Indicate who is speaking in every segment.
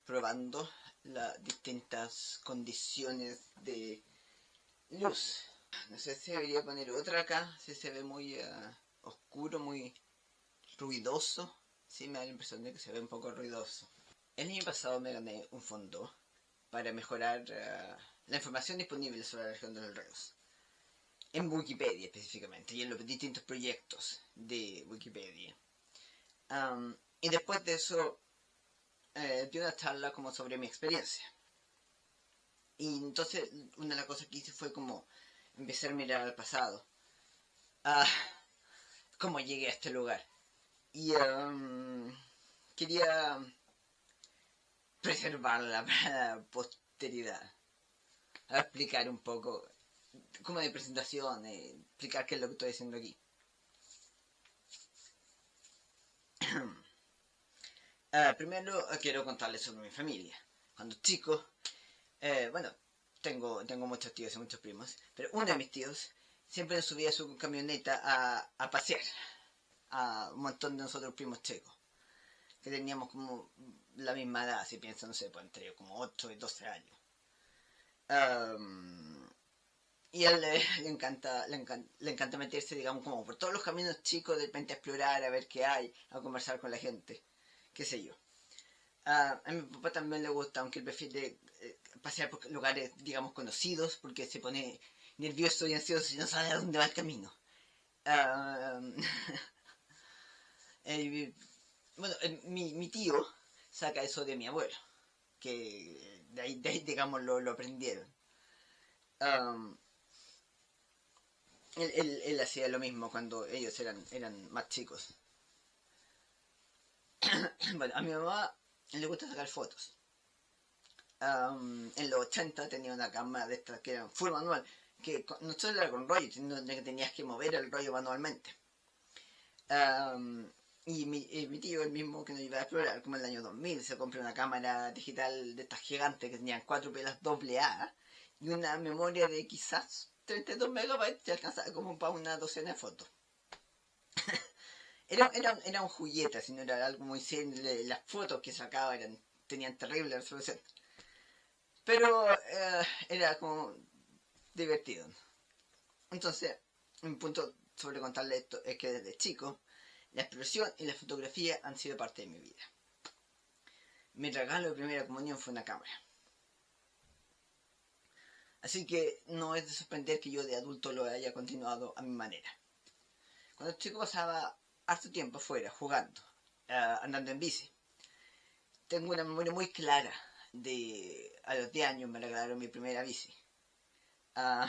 Speaker 1: probando las distintas condiciones de luz. No sé si debería poner otra acá, si se ve muy oscuro, muy ruidoso. Sí, me da la impresión de que se ve un poco ruidoso. El año pasado me gané un fondo para mejorar la información disponible sobre la región de los ríos. En Wikipedia específicamente, y en los distintos proyectos de Wikipedia. Y después de eso, di una charla como sobre mi experiencia. Y entonces, una de las cosas que hice fue como empezar a mirar al pasado. Ah, cómo llegué a este lugar. Y quería preservarla para la posteridad. A explicar un poco, como de presentación, explicar qué es lo que estoy haciendo aquí. Primero quiero contarles sobre mi familia. Cuando chico, bueno, tengo muchos tíos y muchos primos, pero uno de mis tíos siempre nos subía a su camioneta a pasear a un montón de nosotros primos chicos, que teníamos como la misma edad, si piensan, no sé, pues entre como 8 y 12 años. Y a él le encanta meterse, digamos, como por todos los caminos chicos, de repente a explorar, a ver qué hay, a conversar con la gente, qué sé yo. A mi papá también le gusta, aunque él prefiere pasear por lugares, digamos, conocidos, porque se pone nervioso y ansioso y no sabe a dónde va el camino. Uh, bueno, mi tío saca eso de mi abuelo, que de ahí digamos, lo aprendieron. Um, él hacía lo mismo cuando ellos eran más chicos. Bueno, a mi mamá le gusta sacar fotos. En los 80 tenía una cámara de estas que eran full manual, que no solo era con rollo, sino que tenías que mover el rollo manualmente. Y mi tío, el mismo que nos iba a explorar, como en el año 2000, se compró una cámara digital de estas gigantes que tenían 4 pelas AA y una memoria de quizás 32 megabytes que alcanzaba como para una docena de fotos. Era un juguete, si no era algo muy serio. Las fotos que sacaba tenían terrible resolución. Pero era como divertido. Entonces, un punto sobre contarle esto es que desde chico, la exploración y la fotografía han sido parte de mi vida. Mi regalo de primera comunión fue una cámara. Así que no es de sorprender que yo de adulto lo haya continuado a mi manera. Cuando chico pasaba harto tiempo afuera, jugando, andando en bici. Tengo una memoria muy clara de a los 10 años me regalaron mi primera bici. Uh,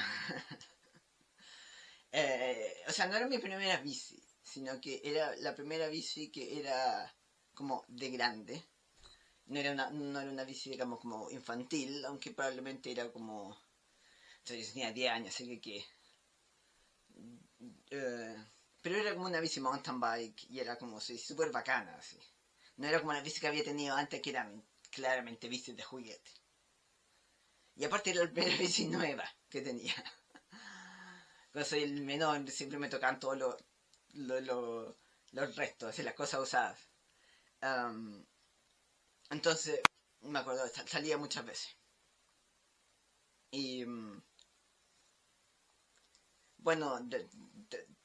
Speaker 1: o sea, no era mi primera bici, sino que era la primera bici que era como de grande. No era una bici, digamos, como infantil, aunque probablemente era como... O sea, yo tenía 10 años, así que... pero era como una bici mountain bike y era como, sí, súper bacana, así. No era como la bici que había tenido antes, que eran claramente bicis de juguete. Y aparte era la primera bici nueva que tenía. Cuando soy el menor, siempre me tocaban todos los restos, así, las cosas usadas. Um, entonces, me acuerdo, salía muchas veces. Y bueno,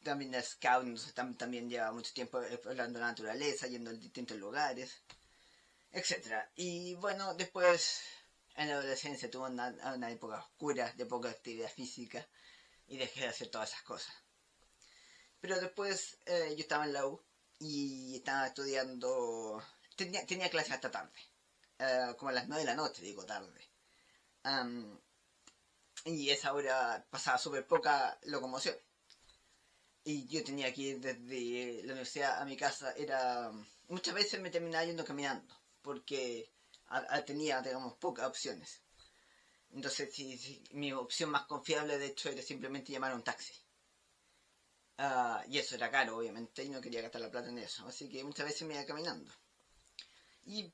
Speaker 1: también de Scout, entonces, también lleva mucho tiempo explorando la naturaleza, yendo a distintos lugares, etcétera. Y bueno, después en la adolescencia tuve una época oscura de poca actividad física y dejé de hacer todas esas cosas. Pero después yo estaba en la U y estaba estudiando, tenía clases hasta tarde, como a las 9 de la noche, digo tarde. Um, y esa hora pasaba súper poca locomoción. Y yo tenía que ir desde la universidad a mi casa, muchas veces me terminaba yendo caminando, porque tenía, digamos, pocas opciones. Entonces, mi opción más confiable, de hecho, era simplemente llamar a un taxi. Y eso era caro, obviamente, y no quería gastar la plata en eso. Así que muchas veces me iba caminando. Y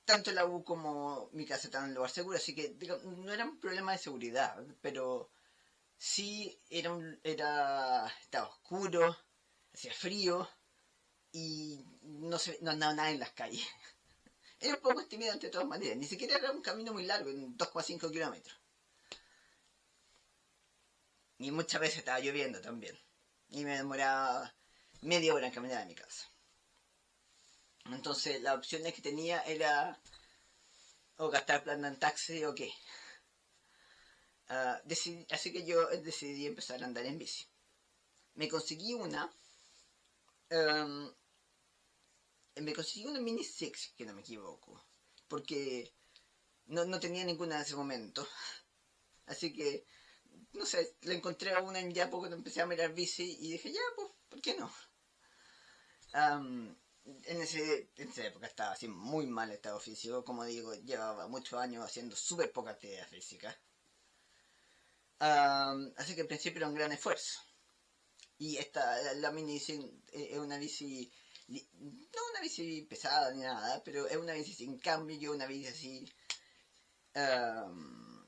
Speaker 1: tanto la U como mi casa estaban en un lugar seguro, así que digamos, no era un problema de seguridad, pero sí estaba oscuro, hacía frío y no andaba nada en las calles. era un poco intimidante de todas maneras. Ni siquiera era un camino muy largo, en 2,5 kilómetros. Y muchas veces estaba lloviendo también. Y me demoraba media hora en caminar a mi casa. Entonces las opciones que tenía era o gastar plata en taxi o qué. Así que yo decidí empezar a andar en bici. Me conseguí una. Um, Me conseguí una Mini Six, que no me equivoco. Porque no tenía ninguna en ese momento. Así que, no sé, la encontré a una en Yapo cuando empecé a mirar bici y dije, ya, pues, ¿por qué no? Um, en esa época estaba así muy mal estado físico. Como digo, llevaba muchos años haciendo súper poca actividad física. Así que al principio era un gran esfuerzo. Y la Mini es una bici, no una bici pesada ni nada, pero es una bici sin cambio, una bici así, um,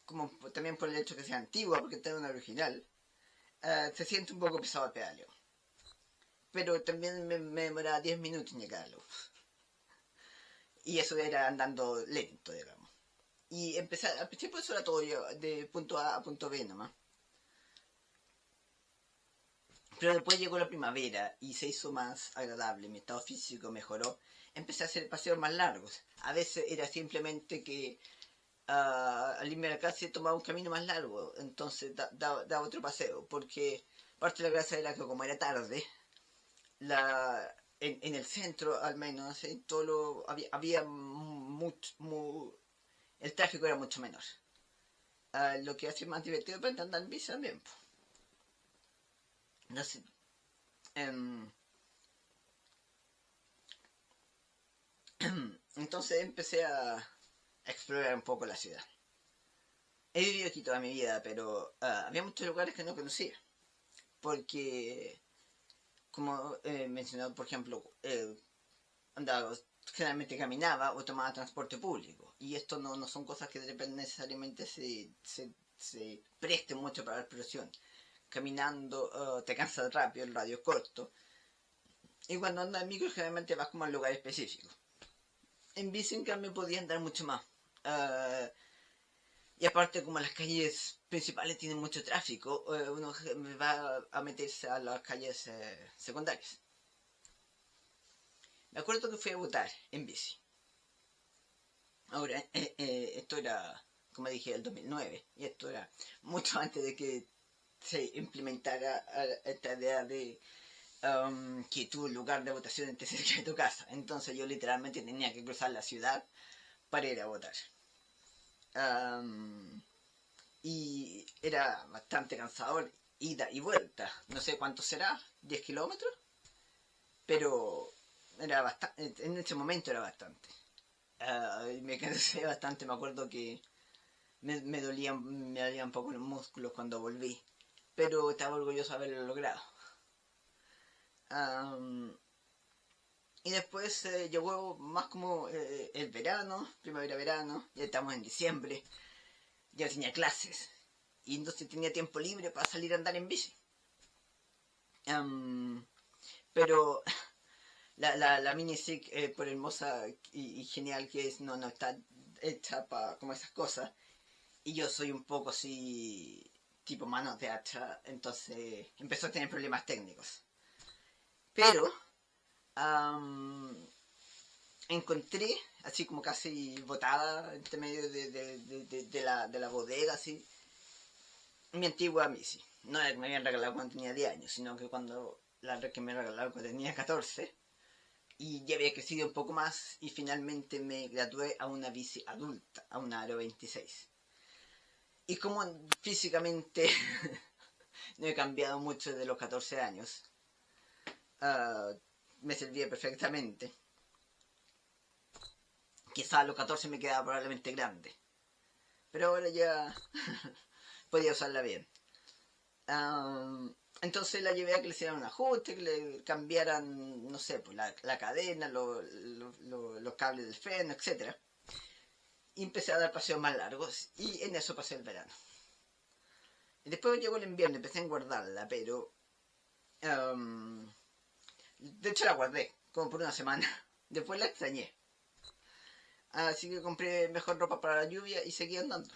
Speaker 1: como también por el hecho que sea antigua, porque está una original, se siente un poco pesado el pedaleo. Pero también me demoraba 10 minutos en llegarlo. Y eso era andando lento, digamos. Y al principio eso era todo yo, de punto A a punto B nomás. Pero después llegó la primavera y se hizo más agradable, mi estado físico mejoró. Empecé a hacer paseos más largos. A veces era simplemente que al irme a la casa tomaba un camino más largo, entonces daba otro paseo, porque parte de la gracia era que como era tarde, en el centro al menos, en todo había el tráfico era mucho menor. Lo que hace más divertido para andar en bici también. No sé, entonces empecé a explorar un poco la ciudad. He vivido aquí toda mi vida, pero había muchos lugares que no conocía. Porque, como he mencionado, por ejemplo, andaba, generalmente caminaba o tomaba transporte público. Y esto no son cosas que de repente necesariamente se presten mucho para la explosión. Caminando te cansas rápido, el radio es corto. Y cuando andas en micro generalmente vas como a un lugar específico. En bici en cambio podía andar mucho más. Y aparte como las calles principales tienen mucho tráfico, uno va a meterse a las calles secundarias. Me acuerdo que fui a votar en bici. Ahora, esto era, como dije, el 2009. Y esto era mucho antes de que se implementara esta idea de que tu lugar de votación esté cerca de tu casa. Entonces yo literalmente tenía que cruzar la ciudad para ir a votar. Y era bastante cansador, ida y vuelta. No sé cuánto será, 10 kilómetros, pero era bastante, en ese momento era bastante. Me cansé bastante, me acuerdo que me dolían un poco los músculos cuando volví, pero estaba orgulloso de haberlo logrado. Y después llegó más como el verano, primavera-verano, ya estamos en diciembre, ya tenía clases, y entonces tenía tiempo libre para salir a andar en bici. Pero la mini SIG, por hermosa y genial que es, no está hecha para como esas cosas. Y yo soy un poco así, tipo mano de hacha, entonces empezó a tener problemas técnicos. Pero encontré, así como casi botada entre medio de la bodega, así, mi antigua bici. No la que me habían regalado cuando tenía 10 años, sino que la que me regalaron cuando tenía 14. Y ya había crecido un poco más y finalmente me gradué a una bici adulta, a una Aro 26. Y como físicamente no he cambiado mucho desde los 14 años, me servía perfectamente. Quizá a los 14 me quedaba probablemente grande, pero ahora ya podía usarla bien. Entonces la llevé a que le hicieran un ajuste, que le cambiaran, no sé, pues la cadena, los cables del freno, etc. Y empecé a dar paseos más largos y en eso pasé el verano. Y después llegó el invierno, empecé a guardarla, pero de hecho la guardé, como por una semana. Después la extrañé. Así que compré mejor ropa para la lluvia y seguí andando.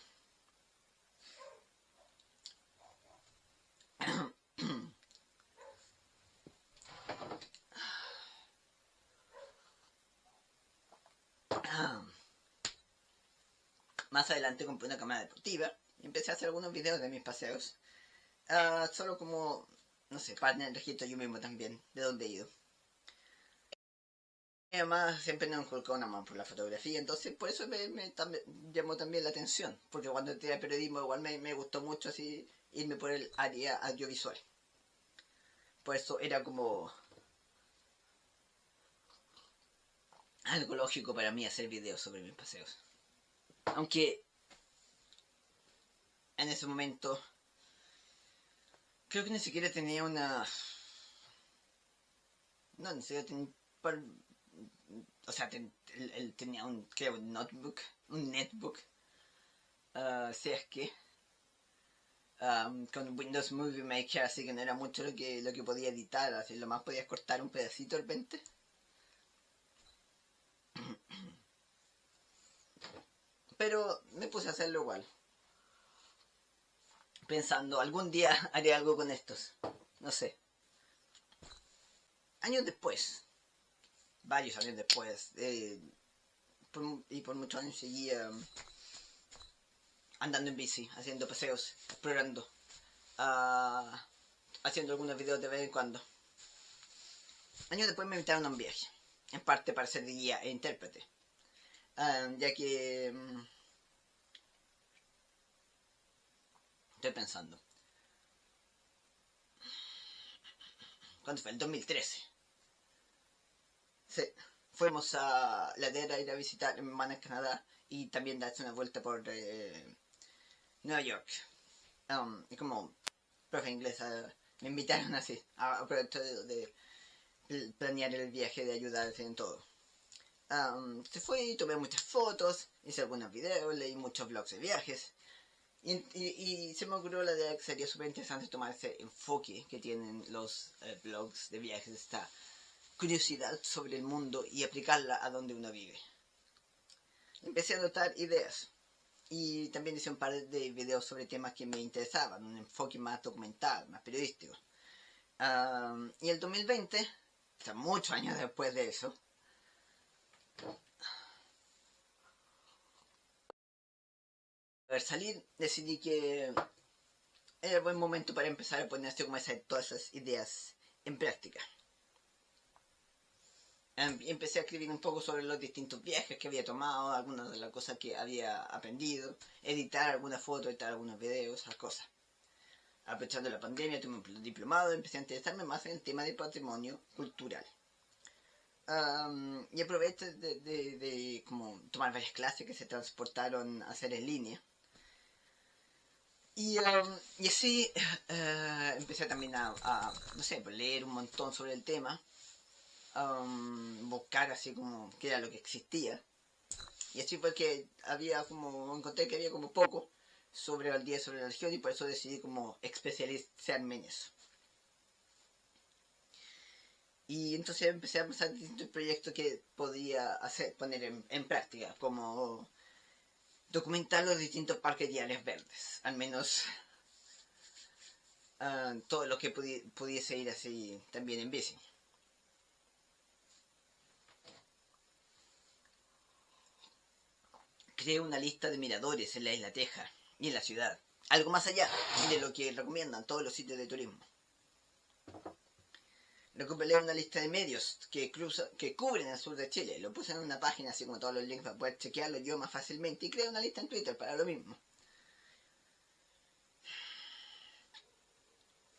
Speaker 1: Más adelante compré una cámara deportiva y empecé a hacer algunos videos de mis paseos. Solo como, no sé, para tener registro yo mismo también, de dónde he ido. Y además siempre me inculcó un amor por la fotografía, entonces por eso me llamó también la atención, porque cuando entré a periodismo igual me gustó mucho así irme por el área audiovisual. Por eso era como algo lógico para mí hacer videos sobre mis paseos. Aunque en ese momento creo que ni siquiera tenía una... No, ni siquiera tenía... O sea, él tenía creo, un notebook, un netbook, si es que, con Windows Movie Maker, así que no era mucho lo que podía editar, así lo más podías cortar un pedacito de repente. Pero me puse a hacerlo igual, pensando, algún día haré algo con estos, no sé. Años después, varios años después, y por muchos años seguía andando en bici, haciendo paseos, explorando, haciendo algunos videos de vez en cuando. Años después me invitaron a un viaje, en parte para ser guía e intérprete, ya que... estoy pensando. ¿Cuándo fue? El 2013. Sí. Fuimos a la tierra a ir a visitar a mi hermana en Canadá y también darse una vuelta por Nueva York. Y como profe inglesa me invitaron así, a aprovechar de planear el viaje, de ayudarse en todo. Se fue, tomé muchas fotos, hice algunos videos, leí muchos blogs de viajes. Y se me ocurrió la idea que sería súper interesante tomar ese enfoque que tienen los blogs de viajes, esta curiosidad sobre el mundo y aplicarla a donde uno vive. Empecé a anotar ideas y también hice un par de videos sobre temas que me interesaban, un enfoque más documental, más periodístico. Y el 2020, o sea, muchos años después de eso, al salir decidí que era buen momento para empezar a ponerse como todas esas ideas en práctica. Y empecé a escribir un poco sobre los distintos viajes que había tomado, algunas de las cosas que había aprendido, editar algunas fotos, editar algunos videos, esas cosas. Aprovechando la pandemia, tuve un diplomado, empecé a interesarme más en el tema de patrimonio cultural. Y aproveché de como tomar varias clases que se transportaron a hacer en línea. Y así empecé también no sé, leer un montón sobre el tema, buscar así como qué era lo que existía. Y así fue que encontré que había como poco sobre el día sobre la religión y por eso decidí como especializarme en eso. Y entonces empecé a pensar en distintos proyectos que podía poner en práctica, como documentar los distintos parques y áreas verdes, al menos todo lo que pudiese ir así también en bici. Creé una lista de miradores en la isla Teja y en la ciudad, algo más allá de lo que recomiendan todos los sitios de turismo. Recopilé una lista de medios que cubren el sur de Chile. Lo puse en una página así como todos los links para poder chequearlo yo más fácilmente. Y creé una lista en Twitter para lo mismo.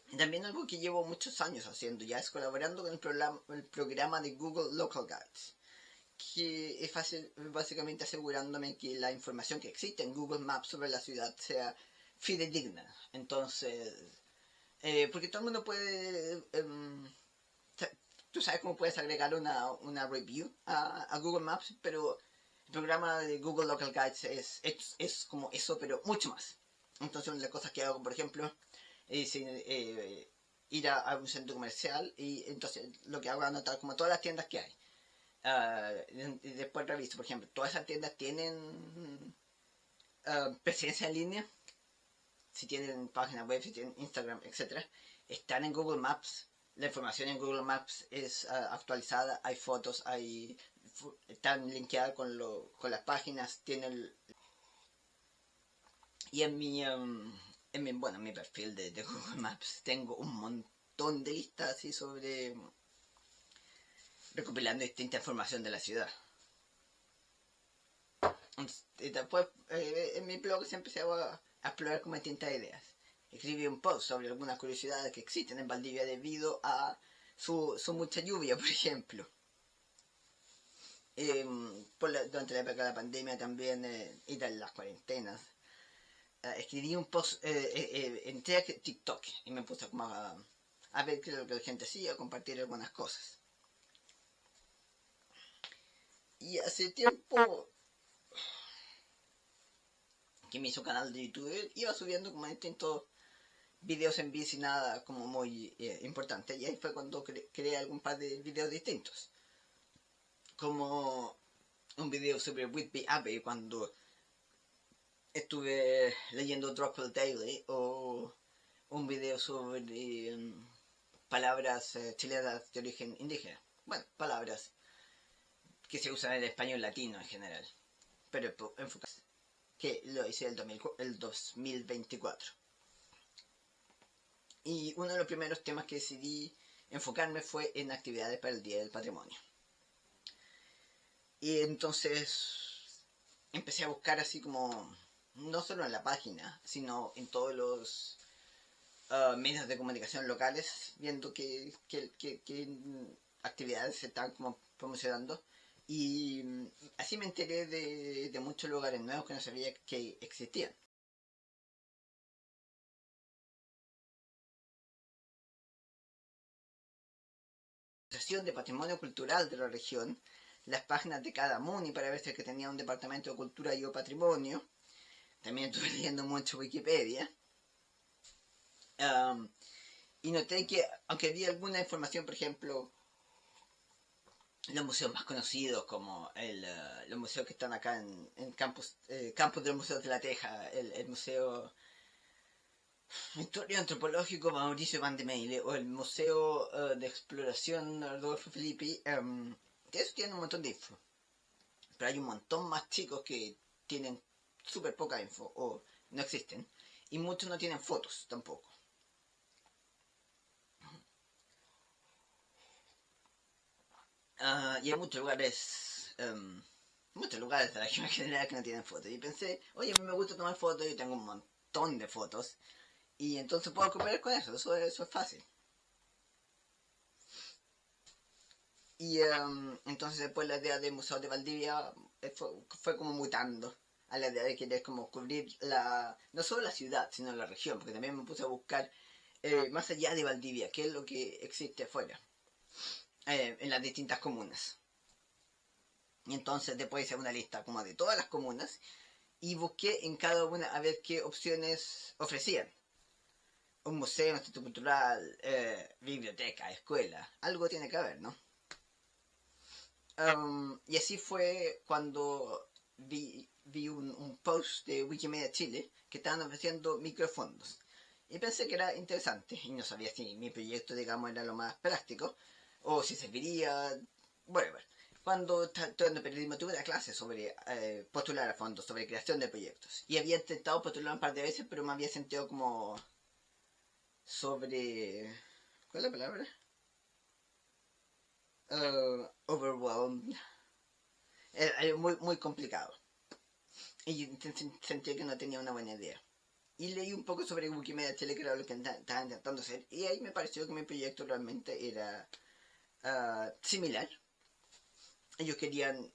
Speaker 1: Y también algo que llevo muchos años haciendo ya es colaborando con el programa de Google Local Guides. Que es fácil, básicamente asegurándome que la información que existe en Google Maps sobre la ciudad sea fidedigna. Entonces, porque todo el mundo puede... tú sabes cómo puedes agregar una review a Google Maps, pero el programa de Google Local Guides es como eso, pero mucho más. Entonces, una de las cosas que hago, por ejemplo, es ir a un centro comercial y entonces lo que hago es anotar como todas las tiendas que hay. Y después reviso, por ejemplo, todas esas tiendas tienen presencia en línea, si tienen página web, si tienen Instagram, etcétera, están en Google Maps. La información en Google Maps es actualizada, hay fotos, están linkeadas con las páginas, y en mi perfil de Google Maps tengo un montón de listas así sobre recopilando distinta información de la ciudad. Y después en mi blog se empecé a explorar como distintas ideas. Escribí un post sobre algunas curiosidades que existen en Valdivia debido a su mucha lluvia, por ejemplo. Durante la época de la pandemia también, y de las cuarentenas, escribí un post, entré a TikTok y me puse como a ver qué es lo que la gente hacía, a compartir algunas cosas. Y hace tiempo que me hizo canal de YouTube, iba subiendo como distintos videos en bici, nada como muy importante. Y ahí fue cuando creé algún par de videos distintos. Como un video sobre Whitby Abbey cuando estuve leyendo Dropwell Daily, o un video sobre palabras chilenas de origen indígena. Bueno, palabras que se usan en el español latino en general, pero enfocadas. Que lo hice el 2024. Y uno de los primeros temas que decidí enfocarme fue en actividades para el Día del Patrimonio. Y entonces empecé a buscar así como, no solo en la página, sino en todos los medios de comunicación locales, viendo qué actividades se están como promocionando. Y así me enteré de muchos lugares nuevos que no sabía que existían. De Patrimonio Cultural de la región, las páginas de cada MUNI para ver si es que tenía un departamento de cultura y o patrimonio. También estuve leyendo mucho Wikipedia. Y noté que, aunque había alguna información, por ejemplo, los museos más conocidos, como los museos que están acá en campus del Museo de la Teja, el Museo Historia Antropológico Mauricio Van de Meile, o el Museo de Exploración Rodolfo Filippi, que eso tiene un montón de info. Pero hay un montón más chicos que tienen súper poca info, o no existen, y muchos no tienen fotos tampoco. Y hay muchos lugares de la región general que no tienen fotos. Y pensé, oye, a mí me gusta tomar fotos, yo tengo un montón de fotos, y entonces puedo cooperar con eso es fácil. Y entonces después la idea del Museo de Valdivia fue como mutando a la idea de querer como cubrir no solo la ciudad, sino la región, porque también me puse a buscar más allá de Valdivia, qué es lo que existe afuera, en las distintas comunas. Y entonces después hice una lista como de todas las comunas y busqué en cada una a ver qué opciones ofrecían. Un museo, un instituto cultural, biblioteca, escuela, algo tiene que haber, ¿no? Y así fue cuando vi un post de Wikimedia Chile que estaban ofreciendo microfondos. Y pensé que era interesante y no sabía si mi proyecto, digamos, era lo más práctico o si serviría, bueno. Cuando estudiando periodismo tuve una clase sobre postular a fondos, sobre creación de proyectos. Y había intentado postular un par de veces, pero me había sentido como sobre... ¿Cuál es la palabra? Overwhelmed. Era muy complicado. Y sentí que no tenía una buena idea. Y leí un poco sobre Wikimedia Chile, que era lo que estaba intentando hacer. Y ahí me pareció que mi proyecto realmente era similar. Ellos querían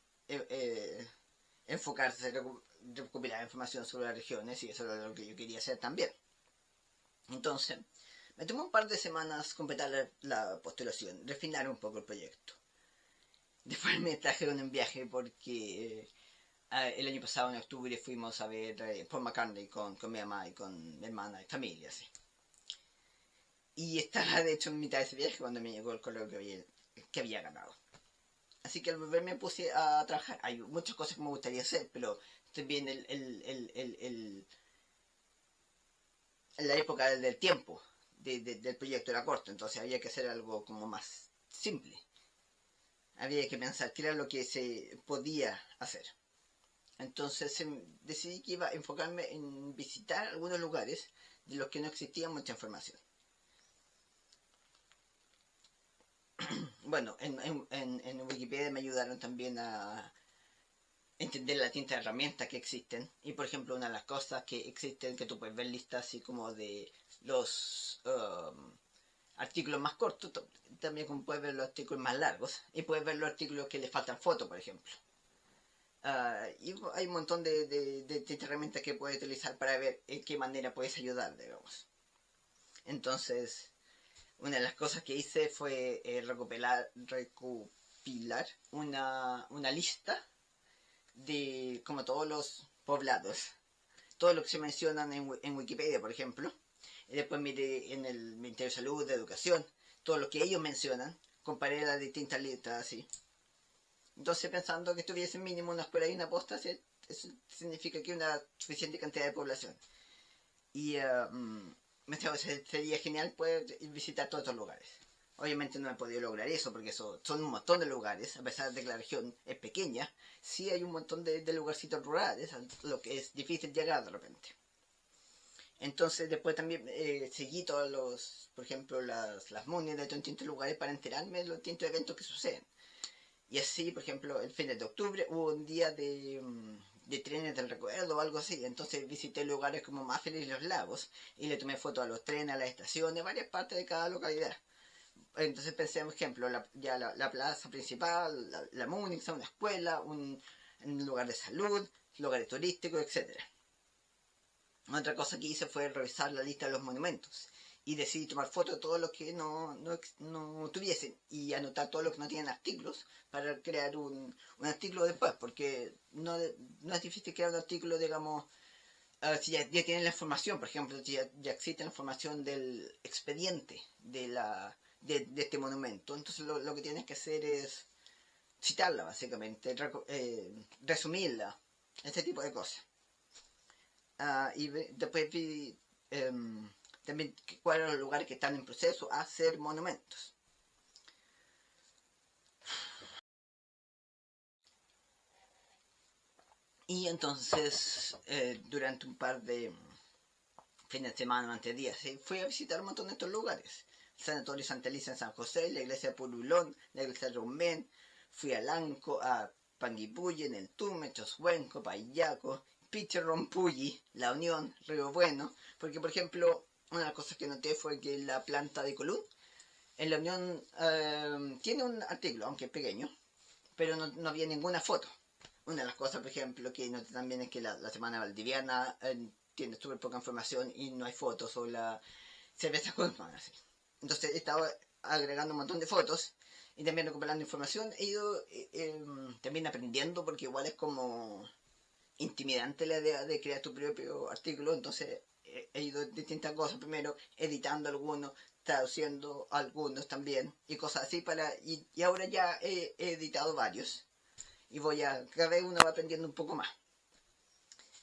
Speaker 1: enfocarse en recopilar información sobre las regiones, y eso era lo que yo quería hacer también. Entonces, me tomó un par de semanas completar la postulación, refinar un poco el proyecto. Después me trajeron en viaje porque el año pasado en octubre fuimos a ver Paul McCartney con mi mamá y con mi hermana y familia, así. Y estaba de hecho en mitad de ese viaje cuando me llegó el correo que había ganado. Así que al volver me puse a trabajar. Hay muchas cosas que me gustaría hacer, pero también la época del tiempo del proyecto era corto, entonces había que hacer algo como más simple. Había que pensar qué era lo que se podía hacer. Entonces decidí que iba a enfocarme en visitar algunos lugares de los que no existía mucha información. Bueno, en Wikipedia me ayudaron también a entender las distintas herramientas que existen. Y por ejemplo, una de las cosas que existen que tú puedes ver listas así como de los artículos más cortos, también como puedes ver los artículos más largos. Y puedes ver los artículos que le faltan fotos, por ejemplo. Y hay un montón de herramientas que puedes utilizar para ver en qué manera puedes ayudar, digamos. Entonces, una de las cosas que hice fue recopilar una lista de como todos los poblados, todo lo que se mencionan en Wikipedia, por ejemplo. Y después miré en el Ministerio de Salud, de Educación, todo lo que ellos mencionan, comparé las distintas listas así. Entonces, pensando que estuviese mínimo una escuela y una posta, eso significa que hay una suficiente cantidad de población. Y sería genial poder visitar todos estos lugares. Obviamente no he podido lograr eso porque son un montón de lugares, a pesar de que la región es pequeña, sí hay un montón de lugarcitos rurales, lo que es difícil llegar de repente. Entonces después también seguí todos por ejemplo, las monedas de estos distintos lugares para enterarme de los distintos eventos que suceden. Y así, por ejemplo, el fin de octubre hubo un día de trenes del recuerdo o algo así. Entonces visité lugares como Mafel y los lagos y le tomé fotos a los trenes, a las estaciones, varias partes de cada localidad. Entonces pensé, por ejemplo, la plaza principal, la Múnich, una escuela, un lugar de salud, lugares turísticos, etcétera. Otra cosa que hice fue revisar la lista de los monumentos y decidí tomar fotos de todo lo que no tuviesen y anotar todo lo que no tienen artículos para crear un artículo después, porque no es difícil crear un artículo, digamos, si ya tienen la información, por ejemplo, si ya existe la información del expediente de este monumento, entonces lo que tienes que hacer es citarla, básicamente, resumirla, ese tipo de cosas. Y después vi también cuáles eran los lugares que están en proceso a ser monumentos. Y entonces, durante un par de fines de semana, antes días, fui a visitar un montón de estos lugares. El Sanatorio Santa Elisa en San José, la iglesia de Purulón, la iglesia de Rumén, fui a Lanco, a Panguipulli, en el Tume, Choshuenco, Payaco, Pichirrompulli, La Unión, Río Bueno, porque por ejemplo, una de las cosas que noté fue que la planta de Colún, en La Unión, tiene un artículo, aunque es pequeño, pero no había ninguna foto. Una de las cosas, por ejemplo, que noté también es que la Semana Valdiviana tiene súper poca información y no hay fotos o la cerveza Goldman, así. Entonces he estado agregando un montón de fotos y también recuperando información. He ido también aprendiendo porque igual es como intimidante la idea de crear tu propio artículo, entonces he ido distintas cosas, primero editando algunos, traduciendo algunos también y cosas así y ahora ya he editado varios y cada vez uno va aprendiendo un poco más.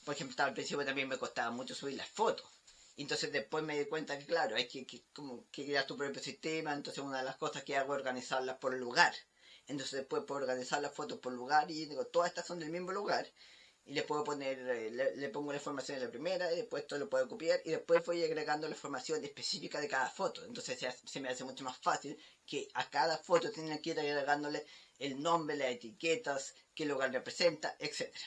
Speaker 1: Por ejemplo, al principio también me costaba mucho subir las fotos. Entonces después me di cuenta que claro, hay como que crear tu propio sistema, entonces una de las cosas que hago es organizarlas por lugar. Entonces después puedo organizar las fotos por lugar y digo, todas estas son del mismo lugar y le puedo poner, le pongo la información en la primera y después esto lo puedo copiar y después voy agregando la información específica de cada foto. Entonces se me hace mucho más fácil que a cada foto tenga que ir agregándole el nombre, las etiquetas, qué lugar representa, etcétera.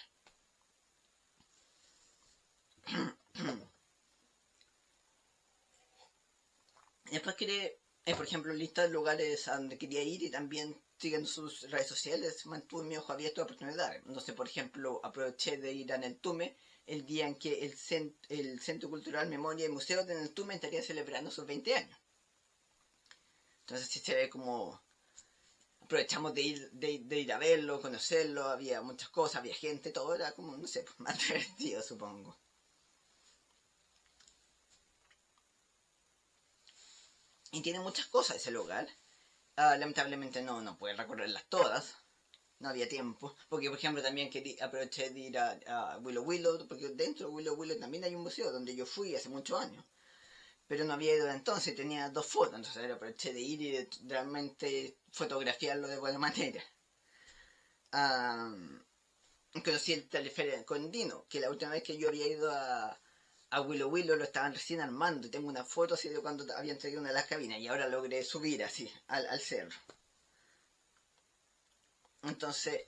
Speaker 1: Después creé, por ejemplo, lista de lugares a donde quería ir y también siguiendo sus redes sociales mantuve mi ojo abierto a oportunidades. Entonces, por ejemplo, aproveché de ir a Neltume el día en que el Centro Cultural Memoria y Museo de Neltume estaría celebrando sus 20 años. Entonces, sí se ve como aprovechamos de ir a verlo, conocerlo, había muchas cosas, había gente, todo era como, no sé, más divertido, supongo. Y tiene muchas cosas ese lugar. Lamentablemente no puede recorrerlas todas. no había tiempo. Porque, por ejemplo, también aproveché de ir a Willow Willow, porque dentro de Willow Willow también hay un museo donde yo fui hace muchos años. Pero no había ido entonces, tenía 2 fotos, entonces aproveché de ir y de realmente fotografiarlo de buena manera. Conocí el teleférico con Dino, que la última vez que yo había ido a Willow Willow lo estaban recién armando. Tengo una foto así de cuando habían traído una de las cabinas y ahora logré subir así al cerro. Entonces,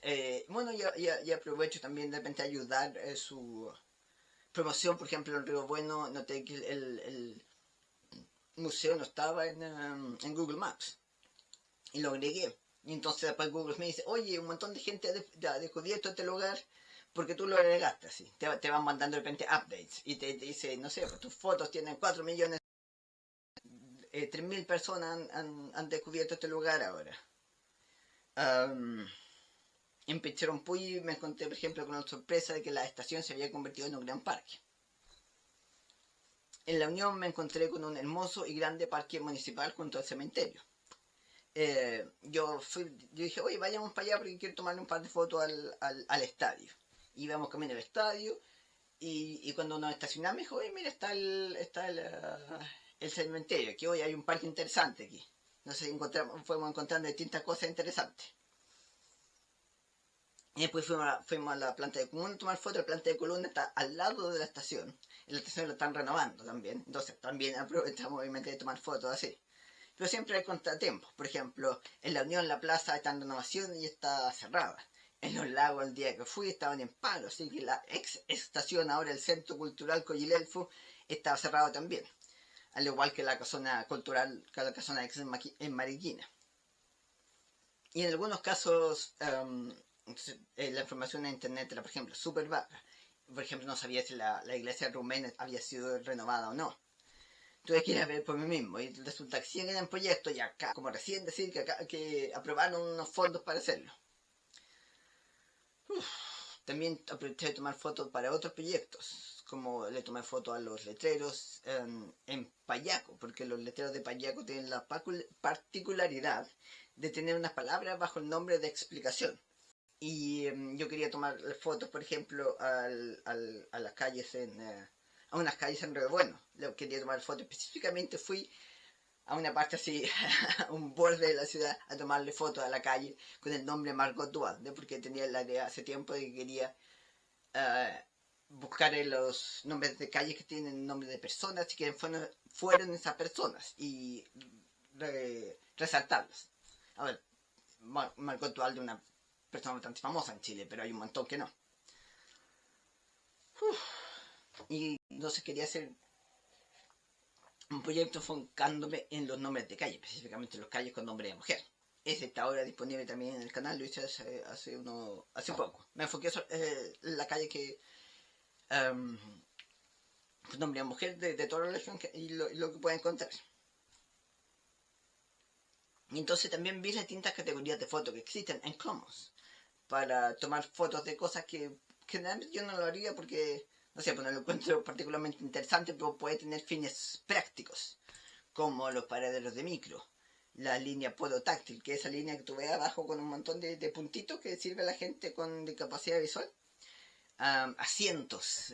Speaker 1: bueno, y aprovecho también de repente ayudar su promoción. Por ejemplo, en Río Bueno noté que el museo no estaba en Google Maps y lo agregué. Y entonces después Google me dice, oye, un montón de gente ha descubierto este lugar porque tú lo agregaste así. Te van mandando de repente updates y te dice, no sé, pues tus fotos tienen 4 millones, 3.000 personas han descubierto este lugar ahora. En Pichorompuy me encontré, por ejemplo, con la sorpresa de que la estación se había convertido en un gran parque. En La Unión me encontré con un hermoso y grande parque municipal junto al cementerio. Yo dije, oye, vayamos para allá porque quiero tomarle un par de fotos al estadio. Íbamos camino al estadio y cuando nos estacionamos me dijo, oye, mira, está el cementerio, aquí hoy hay un parque interesante aquí. Entonces fuimos encontrando distintas cosas interesantes. Y después fuimos a la planta de Columna a tomar fotos. La planta de Columna está al lado de la estación. En la estación lo están renovando también. Entonces también aprovechamos obviamente de tomar fotos así. Pero siempre hay contratiempos. Por ejemplo, en La Unión la plaza está en renovación y está cerrada. En Los Lagos el día que fui estaban en paro. Así que la ex estación, ahora el Centro Cultural Coyilelfu, estaba cerrado también. Al igual que la casona cultural, que la casona ex en Mariquina. Y en algunos casos la información en internet era, por ejemplo, súper vaga. Por ejemplo, no sabía si la iglesia rumena había sido renovada o no. Tuve que ir a ver por mí mismo y resulta que siguen en proyecto y acá, como recién decir que aprobaron unos fondos para hacerlo. También aproveché de tomar fotos para otros proyectos, como le tomé fotos a los letreros en Payaco, porque los letreros de Payaco tienen la particularidad de tener unas palabras bajo el nombre de explicación. Y yo quería tomar fotos, por ejemplo, a las calles a unas calles en Río Bueno. Quería tomar fotos. Específicamente fui a una parte así, a un borde de la ciudad, a tomarle fotos a la calle con el nombre Margot Duhalde, porque tenía la idea hace tiempo de que quería buscar en los nombres de calles que tienen nombres de personas y que fueron esas personas y resaltarlas. A ver, Margot Duhalde, una persona bastante famosa en Chile, pero hay un montón que no. Y entonces quería hacer un proyecto enfocándome en los nombres de calles, específicamente los calles con nombre de mujer. Ese está ahora disponible también en el canal, lo hice hace poco. Me enfoqué en la calle que con nombre de mujer de toda la región y lo que pueda encontrar. Y entonces también vi las distintas categorías de fotos que existen en Commons para tomar fotos de cosas que generalmente yo no lo haría porque, no sé, pues no lo encuentro particularmente interesante, pero puede tener fines prácticos, como los paraderos de micro, la línea podotáctil, que es esa línea que tú ves abajo con un montón de puntitos que sirve a la gente con discapacidad visual, asientos,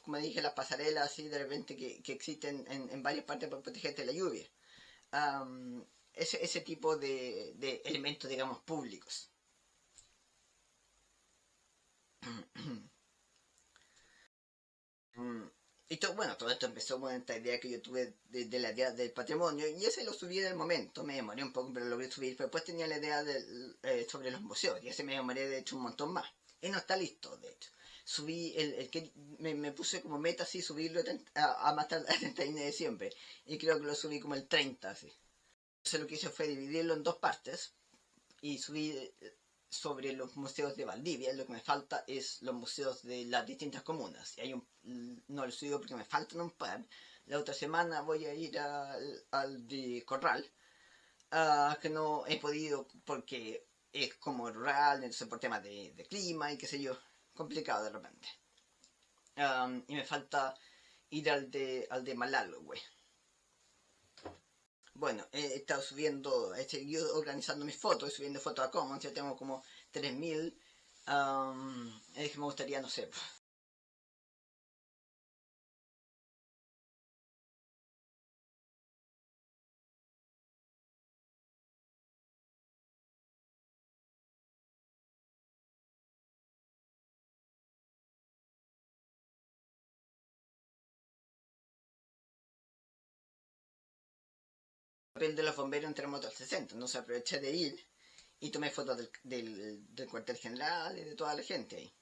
Speaker 1: como dije, las pasarelas así de repente que existen en varias partes para protegerte de la lluvia. Ese tipo de elementos, digamos, públicos. Y todo esto empezó con esta idea que yo tuve de la idea del patrimonio, y ese lo subí en el momento, me demoré un poco, pero lo logré subir, pero después tenía la idea sobre los museos, y ese me demoré de hecho un montón más. Y no está listo, de hecho. Subí el que me puse como meta así, subirlo a más tarde el 31 de diciembre, y creo que lo subí como el 30, así. Entonces lo que hice fue dividirlo en 2 partes, y subí sobre los museos de Valdivia. Lo que me falta es los museos de las distintas comunas. Y no lo subo porque me faltan un par. La otra semana voy a ir al de Corral, que no he podido porque es como rural, entonces por temas de clima y qué sé yo, complicado de repente. Y me falta ir al de Malalo, güey. Bueno, he estado subiendo, he seguido organizando mis fotos, subiendo fotos a Commons, ya tengo como 3000. Es que me gustaría, no sé, el papel de los bomberos en terremoto al 60. No se aproveché de ir y tomé fotos del cuartel general y de toda la gente ahí.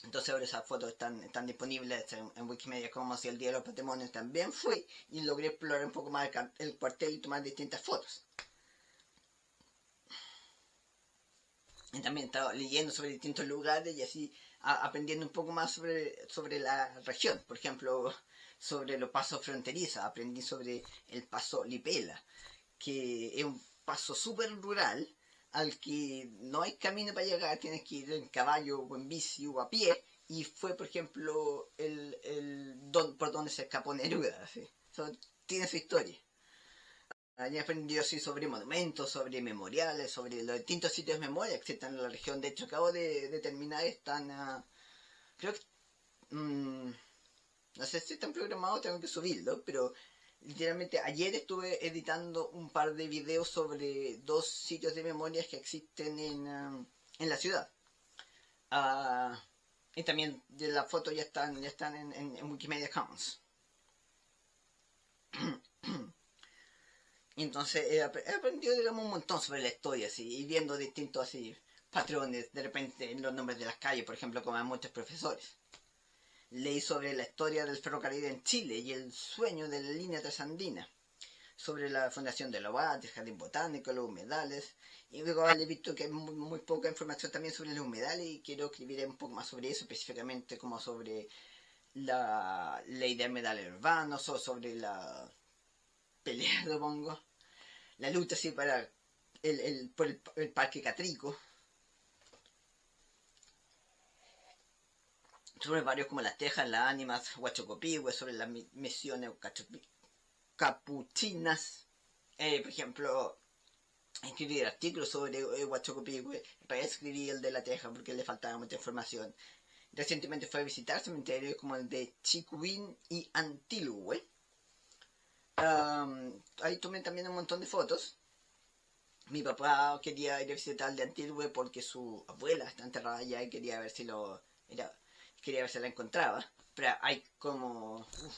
Speaker 1: Entonces ahora esas fotos están disponibles en Wikimedia Commons y el Día de los Patrimonios también fui y logré explorar un poco más el cuartel y tomar distintas fotos. Y también estaba leyendo sobre distintos lugares y así aprendiendo un poco más sobre la región. Por ejemplo, sobre los pasos fronterizos. Aprendí sobre el paso Lipela, que es un paso súper rural al que no hay camino para llegar, tienes que ir en caballo o en bici o a pie. Y fue, por ejemplo, por donde se escapó Neruda. ¿Sí? Tiene su historia. Allí aprendió así sobre monumentos, sobre memoriales, sobre los distintos sitios de memoria que existen en la región. De hecho, acabo de terminar, creo que... mmm, no sé si están programados, tengo que subirlo, pero literalmente ayer estuve editando un par de videos sobre dos sitios de memorias que existen en la ciudad. Ah, y también de las fotos ya están en Wikimedia Commons. Y entonces he aprendido, digamos, un montón sobre la historia, así, y viendo distintos así patrones, de repente en los nombres de las calles, por ejemplo, como a muchos profesores. Leí sobre la historia del ferrocarril en Chile y el sueño de la línea trasandina, sobre la fundación de Lobat, el jardín botánico, los humedales, y luego he visto que hay muy poca información también sobre los humedales y quiero escribir un poco más sobre eso, específicamente como sobre la ley de humedales urbanos o sobre la pelea, supongo, la lucha así para por el parque Catrico, sobre varios como las Tejas, las Ánimas, Huachocopihue, sobre las misiones capuchinas, por ejemplo, escribir artículos sobre Huachocopihue, reescribí el de la Teja porque le faltaba mucha información. Recientemente fue a visitar cementerios como el de Chicuín y Antilhue. Ahí tomé también un montón de fotos. Mi papá quería ir a visitar el de Antilhue porque su abuela está enterrada allá y quería ver si quería ver si la encontraba. Pero hay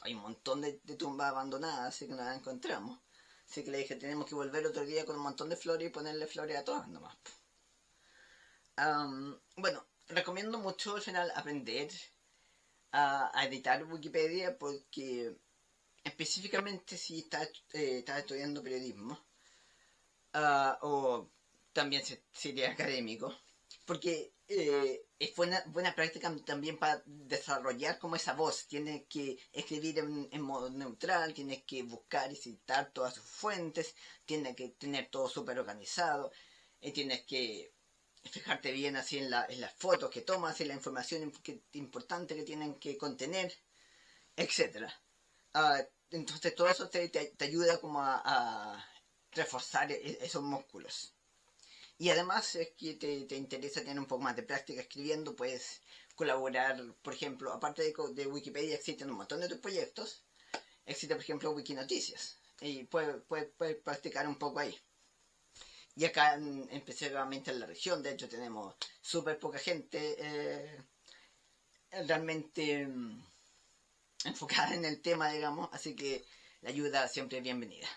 Speaker 1: hay un montón de tumbas abandonadas, así que no la encontramos. Así que le dije, tenemos que volver otro día con un montón de flores y ponerle flores a todas nomás. Bueno, recomiendo mucho al final aprender a editar Wikipedia porque específicamente si estás estudiando periodismo, o también sería académico, porque es buena práctica también para desarrollar como esa voz. Tienes que escribir en modo neutral, tienes que buscar y citar todas sus fuentes, tienes que tener todo súper organizado, tienes que fijarte bien así en las fotos que tomas, en la información importante que tienen que contener, etcétera. Entonces todo eso te ayuda como a reforzar esos músculos. Y además es que te interesa tener un poco más de práctica escribiendo, puedes colaborar, por ejemplo, aparte de Wikipedia existen un montón de otros proyectos, existe por ejemplo Wikinoticias, y puedes practicar un poco ahí. Y acá, específicamente en la región, de hecho tenemos súper poca gente realmente enfocada en el tema, digamos, así que la ayuda siempre es bienvenida.